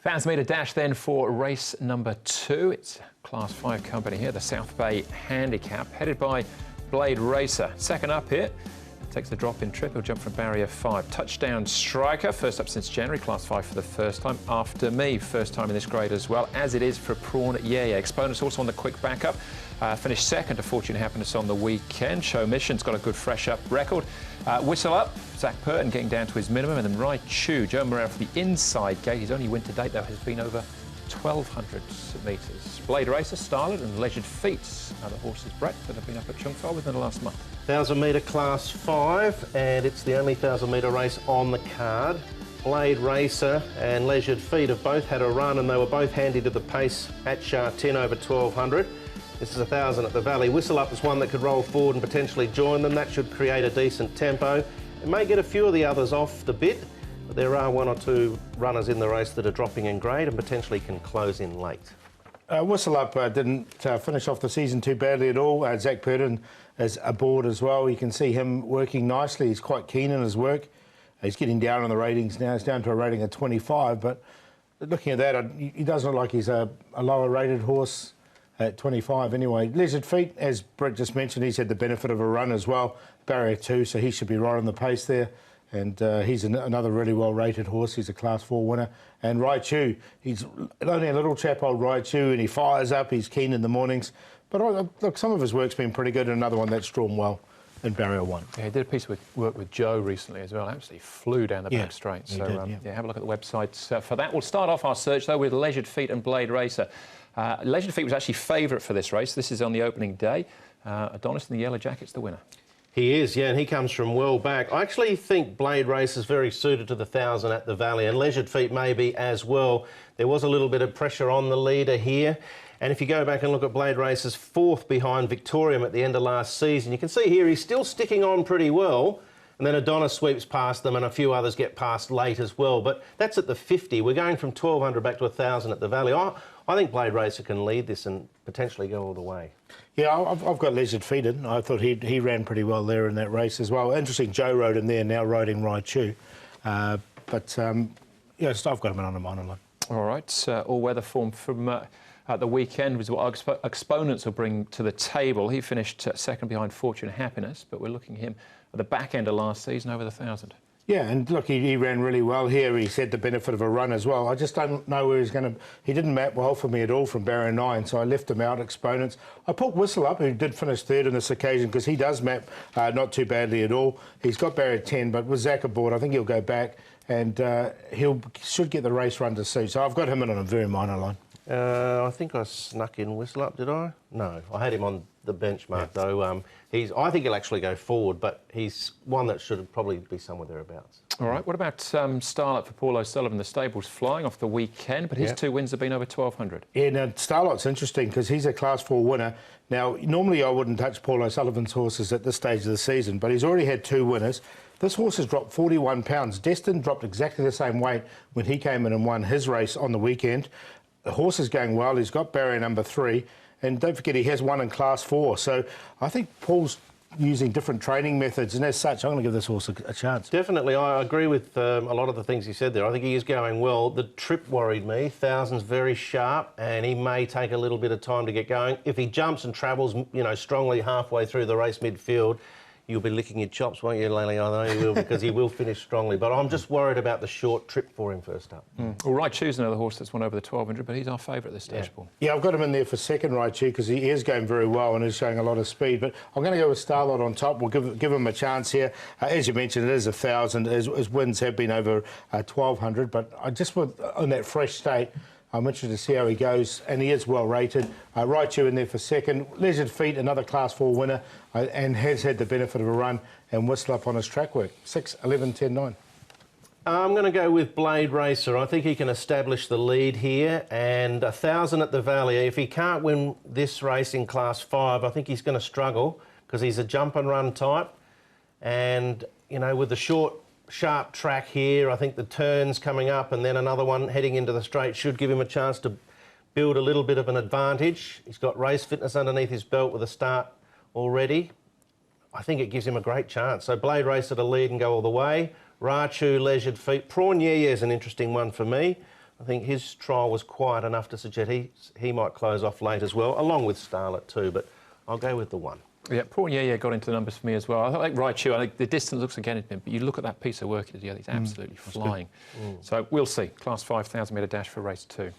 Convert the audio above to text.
1,000 metre dash then for race number 2. It's Class 5 company here, the South Bay Handicap, headed by Blade Racer. Second up here, takes the drop in trip. He'll jump from barrier 5. Touchdown striker, first up since January, Class 5 for the first time. After me, first time in this grade as well, as it is for Prawn Yeah. Exponents also on the quick backup. Finished second to Fortune Happiness on the weekend. Show Mission's got a good fresh up record. Whistle Up, Zach Purton getting down to his minimum, and then Rai Chu, Joe Morel for the inside gate. His only win to date, though, has been over 1,200 metres. Blade Racer, Starlet and Leisured Feet are the horses, Brett, that have been up at Chung Fa within the last month. 1,000 metre Class 5, and it's the only 1,000 metre race on the card. Blade Racer and Leisured Feet have both had a run, and they were both handy to the pace at Sha 10 over 1,200. This is 1,000 at the Valley. Whistle Up is one that could roll forward and potentially join them. That should create a decent tempo. It may get a few of the others off the bit, but there are one or two runners in the race that are dropping in grade and potentially can close in late. Whistle Up didn't finish off the season too badly at all. Zach Purton is aboard as well. You can see him working nicely. He's quite keen in his work. He's getting down on the ratings now. He's down to a rating of 25, but looking at that, he doesn't look like he's a lower rated horse at 25 anyway. Leisured Feet, as Brett just mentioned, he's had the benefit of a run as well. Barrier 2, so he should be right on the pace there. And he's another really well-rated horse. He's a Class 4 winner. And Rai Chu, he's only a little chap, old Rai Chu, and he fires up. He's keen in the mornings. But look, some of his work's been pretty good, and another one that's drawn well in Barrier 1. Yeah, he did a piece of work with Joe recently as well. Absolutely flew down the back straight. So, did, have a look at the website for that. We'll start off our search, though, with Leisured Feet and Blade Racer. Leisured Feet was actually favourite for this race. This is on the opening day. Adonis in the yellow jacket's the winner. He is, yeah, and he comes from well back. I actually think Blade Race is very suited to the 1,000 at the Valley, and Leisured Feet maybe as well. There was a little bit of pressure on the leader here. And if you go back and look at Blade Race's 4th behind Victorium at the end of last season, you can see here he's still sticking on pretty well. And then Adonis sweeps past them and a few others get past late as well. But that's at the 50. We're going from 1,200 back to 1,000 at the Valley. I think Blade Racer can lead this and potentially go all the way. Yeah, I've got Leisured Feet in. I thought he ran pretty well there in that race as well. Interesting, Joe rode him there, now riding Rai Chu. Yeah, so I've got him in on a minor line. All right, all-weather form from the weekend was what our exponents will bring to the table. He finished second behind Fortune Happiness, but we're looking at him at the back end of last season, over the 1,000. Yeah, and look, he ran really well here. He's had the benefit of a run as well. I just don't know where he's going to... He didn't map well for me at all from barrier 9, so I left him out, exponents. I put Whistle Up, who did finish 3rd on this occasion, because he does map not too badly at all. He's got barrier 10, but with Zach aboard, I think he'll go back, and should get the race run to suit. So I've got him in on a very minor line. I think I snuck in Whistle Up, did I? No, I had him on the benchmark, though. I think he'll actually go forward, but he's one that should probably be somewhere thereabouts. All right, what about Starlet for Paul O'Sullivan? The stable's flying off the weekend, but his 2 wins have been over 1,200. Yeah, now, Starlet's interesting because he's a Class 4 winner. Now, normally I wouldn't touch Paul O'Sullivan's horses at this stage of the season, but he's already had 2 winners. This horse has dropped 41 pounds. Destin dropped exactly the same weight when he came in and won his race on the weekend. The horse is going well. He's got barrier number 3. And don't forget, he has one in Class 4. So I think Paul's using different training methods. And as such, I'm going to give this horse a chance. Definitely. I agree with a lot of the things he said there. I think he is going well. The trip worried me. 1,000's very sharp, and he may take a little bit of time to get going. If he jumps and travels, strongly halfway through the race midfield, you'll be licking your chops, won't you, Lally? I know you will, because he will finish strongly. But I'm just worried about the short trip for him first up. Well, Rai Chu's another horse that's won over the 1,200, but he's our favourite at this stage, Paul. Yeah, I've got him in there for second, Rai Chu, because he is going very well and is showing a lot of speed. But I'm going to go with Starlight on top. We'll give him a chance here. As you mentioned, it is 1,000. His wins have been over 1,200. But I just want, on that fresh state, I'm interested to see how he goes, and he is well rated. Rai Chu in there for second. Leisured Feet, another Class 4 winner, and has had the benefit of a run, and Whistle Up on his track work. 6, 11, 10, 9. I'm going to go with Blade Racer. I think he can establish the lead here, and 1,000 at the Valley. If he can't win this race in Class 5, I think he's going to struggle, because he's a jump and run type, and, with the short, sharp track here, I think the turns coming up and then another one heading into the straight should give him a chance to build a little bit of an advantage. He's got race fitness underneath his belt with a start already. I think it gives him a great chance. So Blade Racer to lead and go all the way. Rai Chu, Leisured Feet. Prawn Yeah is an interesting one for me. I think his trial was quiet enough to suggest he might close off late as well, along with Starlet too, but I'll go with the 1. Yeah, Paul got into the numbers for me as well. I like Raichu. I think the distance looks again at him, but you look at that piece of work he did, he's absolutely flying. So we'll see. Class 5,000 metre dash for race 2.